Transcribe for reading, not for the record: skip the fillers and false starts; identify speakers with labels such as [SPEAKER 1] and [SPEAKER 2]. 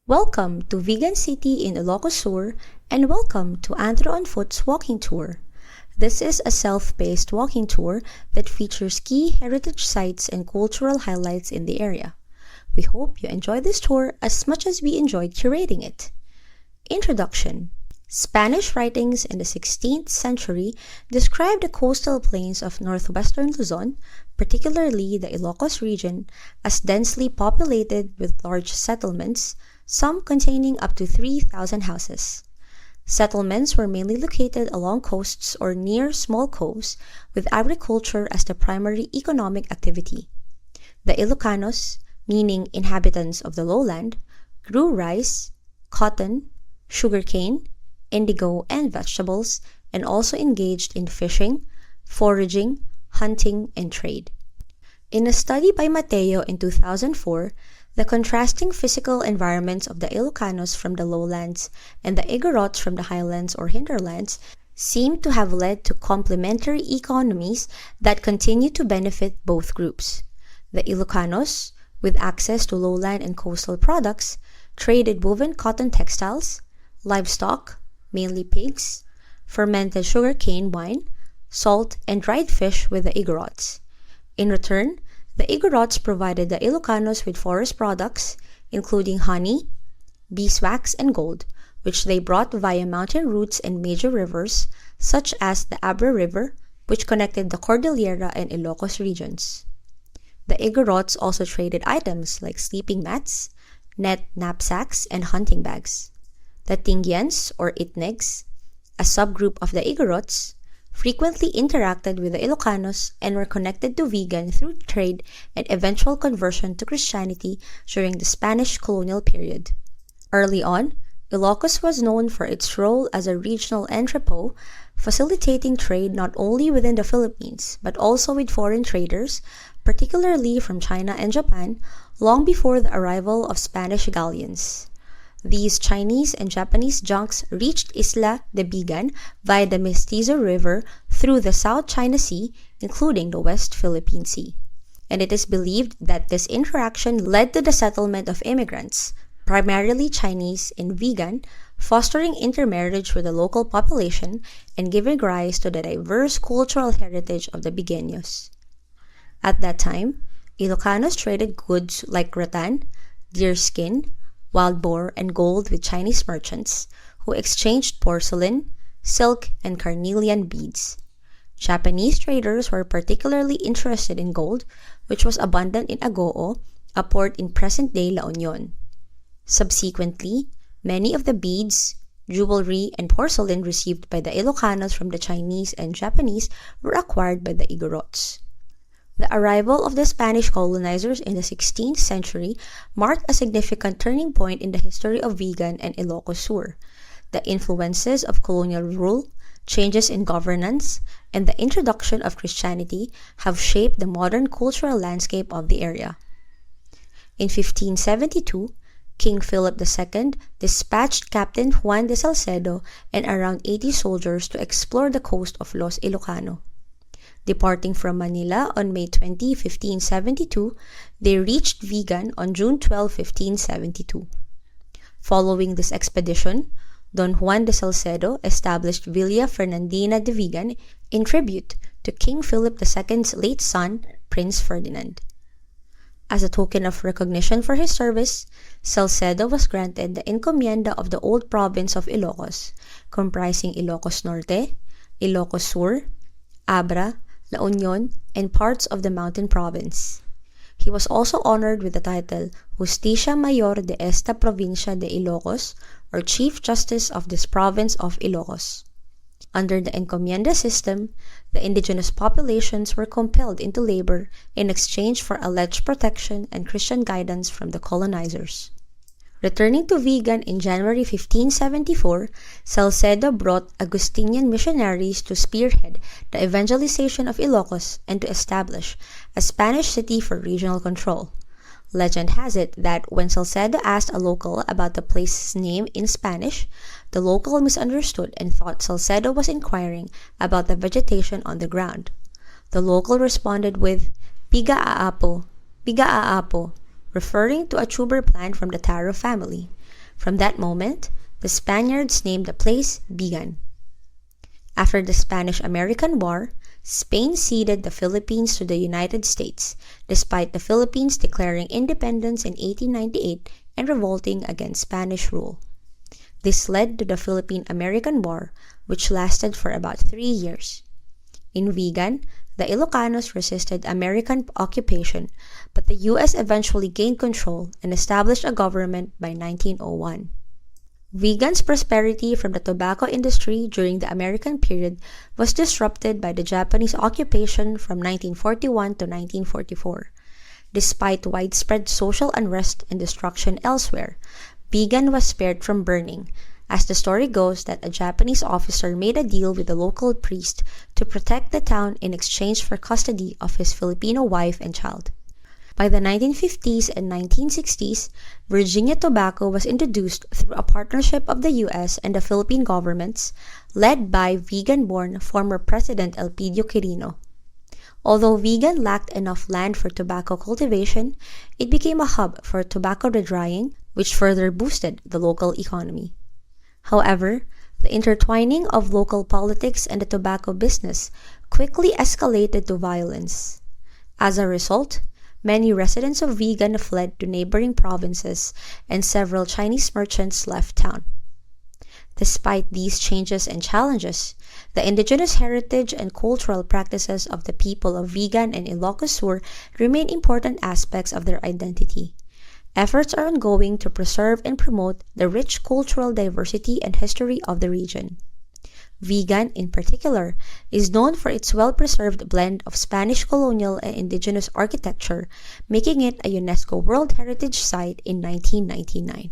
[SPEAKER 1] Welcome to Vigan City in Ilocos Sur and welcome to Andro on Foot's walking tour. This is a self-paced walking tour that features key heritage sites and cultural highlights in the area. We hope you enjoy this tour as much as we enjoyed curating it. Introduction. Spanish writings in the 16th century described the coastal plains of northwestern Luzon, particularly the Ilocos region, as densely populated with large settlements, some containing up to 3,000 houses. Settlements were mainly located along coasts or near small coves, with agriculture as the primary economic activity. The Ilocanos, meaning inhabitants of the lowland, grew rice, cotton, sugarcane, indigo, and vegetables, and also engaged in fishing, foraging, hunting, and trade. In a study by Mateo in 2004, the contrasting physical environments of the Ilocanos from the lowlands and the Igorots from the highlands or hinterlands seem to have led to complementary economies that continue to benefit both groups. The Ilocanos, with access to lowland and coastal products, traded woven cotton textiles, livestock, mainly pigs, fermented sugarcane wine, salt, and dried fish with the Igorots. In return, the Igorots provided the Ilocanos with forest products, including honey, beeswax, and gold, which they brought via mountain routes and major rivers, such as the Abra River, which connected the Cordillera and Ilocos regions. The Igorots also traded items like sleeping mats, net knapsacks, and hunting bags. The Tingyans, or Itnegs, a subgroup of the Igorots, frequently interacted with the Ilocanos and were connected to Vigan through trade and eventual conversion to Christianity during the Spanish colonial period. Early on, Ilocos was known for its role as a regional entrepot, facilitating trade not only within the Philippines but also with foreign traders, particularly from China and Japan, long before the arrival of Spanish galleons. These Chinese and Japanese junks reached Isla de Vigan via the Mestizo River through the South China Sea, including the West Philippine Sea. And it is believed that this interaction led to the settlement of immigrants, primarily Chinese, in Vigan, fostering intermarriage with the local population and giving rise to the diverse cultural heritage of the Viganos. At that time, Ilocanos traded goods like rattan, deerskin, wild boar, and gold with Chinese merchants, who exchanged porcelain, silk, and carnelian beads. Japanese traders were particularly interested in gold, which was abundant in Agoo, a port in present-day La Union. Subsequently, many of the beads, jewelry, and porcelain received by the Ilocanos from the Chinese and Japanese were acquired by the Igorots. The arrival of the Spanish colonizers in the 16th century marked a significant turning point in the history of Vigan and Ilocos Sur. The influences of colonial rule, changes in governance, and the introduction of Christianity have shaped the modern cultural landscape of the area. In 1572, King Philip II dispatched Captain Juan de Salcedo and around 80 soldiers to explore the coast of Los Ilocanos. Departing from Manila on May 20, 1572, they reached Vigan on June 12, 1572. Following this expedition, Don Juan de Salcedo established Villa Fernandina de Vigan in tribute to King Philip II's late son, Prince Ferdinand. As a token of recognition for his service, Salcedo was granted the encomienda of the old province of Ilocos, comprising Ilocos Norte, Ilocos Sur, Abra, La Union, and parts of the Mountain Province. He was also honored with the title Justicia Mayor de esta Provincia de Ilocos, or Chief Justice of this province of Ilocos. Under the encomienda system, the indigenous populations were compelled into labor in exchange for alleged protection and Christian guidance from the colonizers. Returning to Vigan in January 1574, Salcedo brought Augustinian missionaries to spearhead the evangelization of Ilocos and to establish a Spanish city for regional control. Legend has it that when Salcedo asked a local about the place's name in Spanish, the local misunderstood and thought Salcedo was inquiring about the vegetation on the ground. The local responded with, Biga aapo, referring to a tuber plant from the taro family. From that moment, the Spaniards named the place Vigan. After the Spanish-American War, Spain ceded the Philippines to the United States, despite the Philippines declaring independence in 1898 and revolting against Spanish rule. This led to the Philippine-American War, which lasted for about 3 years. In Vigan, the Ilocanos resisted American occupation, but the U.S. eventually gained control and established a government by 1901. Vigan's prosperity from the tobacco industry during the American period was disrupted by the Japanese occupation from 1941 to 1944. Despite widespread social unrest and destruction elsewhere, Vigan was spared from burning, as the story goes that a Japanese officer made a deal with a local priest to protect the town in exchange for custody of his Filipino wife and child. By the 1950s and 1960s, Virginia tobacco was introduced through a partnership of the U.S. and the Philippine governments, led by Vigan-born former President Elpidio Quirino. Although Vigan lacked enough land for tobacco cultivation, it became a hub for tobacco drying, which further boosted the local economy. However, the intertwining of local politics and the tobacco business quickly escalated to violence. As a result, many residents of Vigan fled to neighboring provinces, and several Chinese merchants left town. Despite these changes and challenges, the indigenous heritage and cultural practices of the people of Vigan and Ilocos Sur remain important aspects of their identity. Efforts are ongoing to preserve and promote the rich cultural diversity and history of the region. Vigan, in particular, is known for its well-preserved blend of Spanish colonial and indigenous architecture, making it a UNESCO World Heritage Site in 1999.